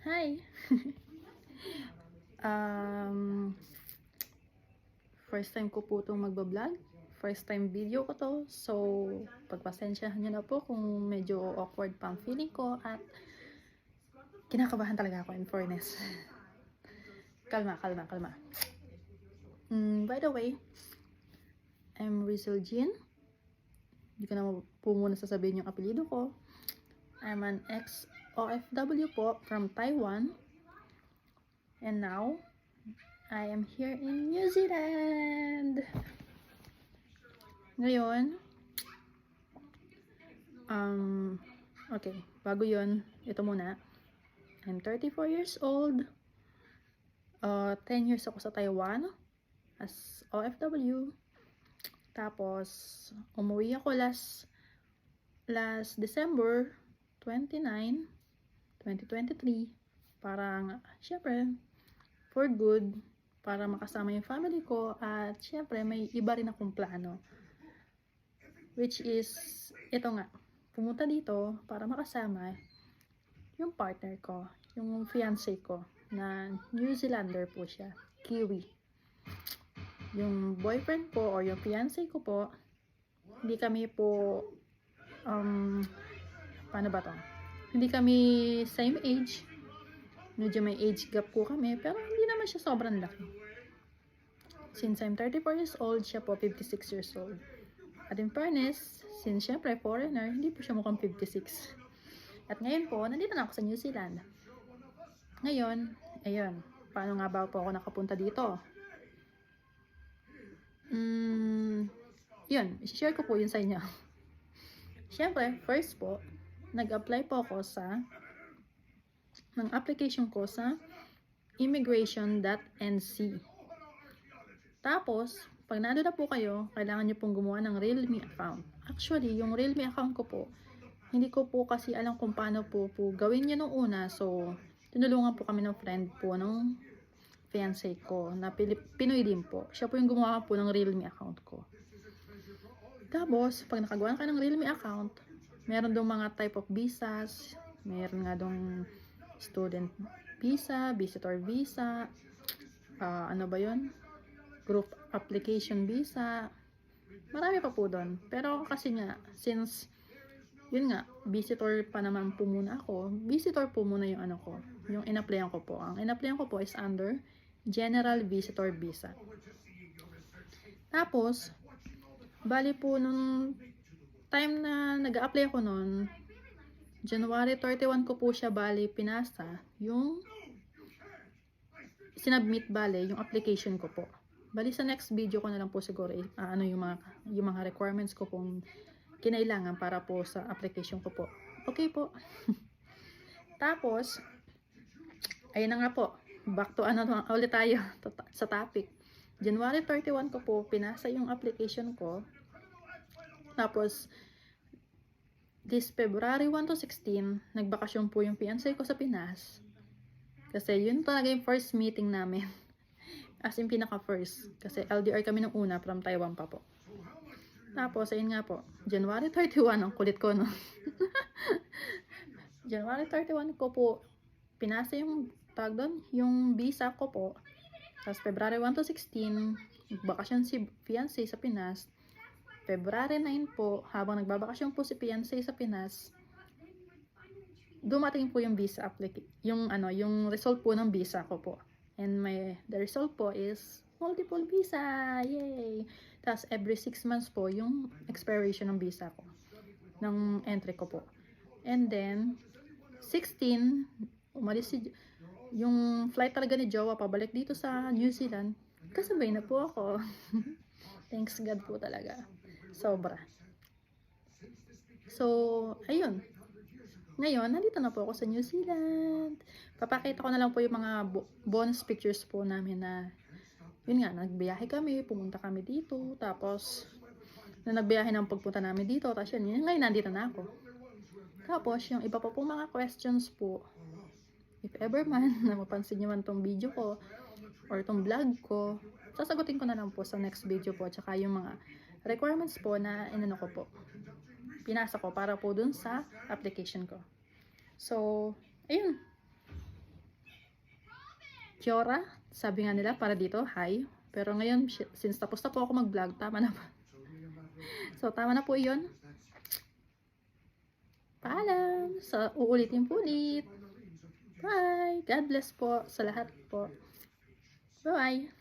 Hi! um, First time ko po itong magbablog. First time video ko to. So, pagpasensyahan nyo na po kung medyo awkward pa ang feeling ko at kinakabahan talaga ako in fairness. Kalma. By the way, I'm Rizal Jean. Hindi ko na po muna sasabihin yung apelido ko. I'm an ex-OFW po from Taiwan. And now, I am here in New Zealand. Ngayon, okay, bago yun, ito muna. I'm 34 years old. 10 years ako sa Taiwan as OFW. Tapos, umuwi ako last December 29, 2023. Para, syempre, for good, para makasama yung family ko. At, syempre, may iba rin akong plano. Which is, ito nga, pumunta dito para makasama yung partner ko, yung fiancé ko, na New Zealander po siya, Kiwi. Yung boyfriend po, or yung fiancé ko po, hindi kami po, paano ba to? Hindi kami same age. Medyo may age gap po kami, pero hindi naman siya sobrang laki. Since I'm 34 years old, siya po 56 years old. At in fairness, since syempre foreigner, hindi po siya mukhang 56. At ngayon po, nandito na ako sa New Zealand. Ngayon, ayun, paano nga ba po ako nakapunta dito? Yun, i-share ko po yun sa inyo. Syempre, first po, nag-apply po ako ng application ko sa immigration.nc. Tapos, pag nandun na po kayo, kailangan nyo pong gumawa ng Realme account. Actually, yung Realme account ko po, hindi ko po kasi alam kung paano po gawin nyo nung una. So, tinulungan po kami ng friend po ng fiancé ko na Pinoy din po. Siya po yung gumawa po ng Realme account ko. Tapos, pag nakagawa ka ng Realme account, meron dong mga type of visas. Meron nga dong student visa, visitor visa, ano ba yun? Group application visa. Marami pa po doon. Pero kasi nga, since yun nga, visitor pa naman po muna ako. Visitor po muna yung ano ko, yung in-applyan ko po. Ang in-applyan ko po is under General Visitor Visa. Tapos, bali po nung time na nag-a-apply ako noon, January 31 ko po siya bali pinasa, yung sinubmit bali, yung application ko po. Bali sa next video ko na lang po siguro ano yung mga requirements ko pong kinailangan para po sa application ko po. Okay po. Tapos, ayun na nga po. Back to ano ulit tayo sa topic. January 31 ko po pinasa yung application ko. Tapos, this February 1 to 16, nagbakasyon po yung fiancé ko sa Pinas. Kasi yun talaga yung first meeting namin. As in pinaka-first. Kasi LDR kami nung una from Taiwan pa po. Tapos, ayun nga po. January 31, ang kulit ko, no? January 31 ko po, pinasa yung tag doon, yung visa ko po. Tapos, February 1 to 16, nagbakasyon si fiancé sa Pinas. February 9 po, habang nagbabakasyon po si fiancé sa Pinas, dumating po yung visa yung result po ng visa ko po. And the result po is multiple visa. Yay! Tapos every 6 months po yung expiration ng visa ko. Ng entry ko po. And then 16, umalis yung flight talaga ni Jowa pabalik dito sa New Zealand. Kasabay na po ako. Thanks God po talaga. Sobra. So, ayun. Ngayon, nandito na po ako sa New Zealand. Papakita ko na lang po yung mga bonus pictures po namin na, yun nga, nagbiyahe kami, pumunta kami dito, tapos, na nagbiyahe ng pagpunta namin dito, tapos yun, ngayon nandito na ako. Tapos, yung iba pa po mga questions po, if ever man, na mapansin nyo man tong video ko, or tong vlog ko, sasagutin ko na lang po sa next video po, tsaka yung mga requirements po na inano ko po. Pinasa ko para po dun sa application ko. So, ayun. Kiora, sabi nga nila para dito, hi. Pero ngayon, since tapos na po ako mag-vlog, tama na po. So, tama na po yun. Paalam. So, uulitin po ulit. Bye. God bless po sa lahat po. Bye-bye.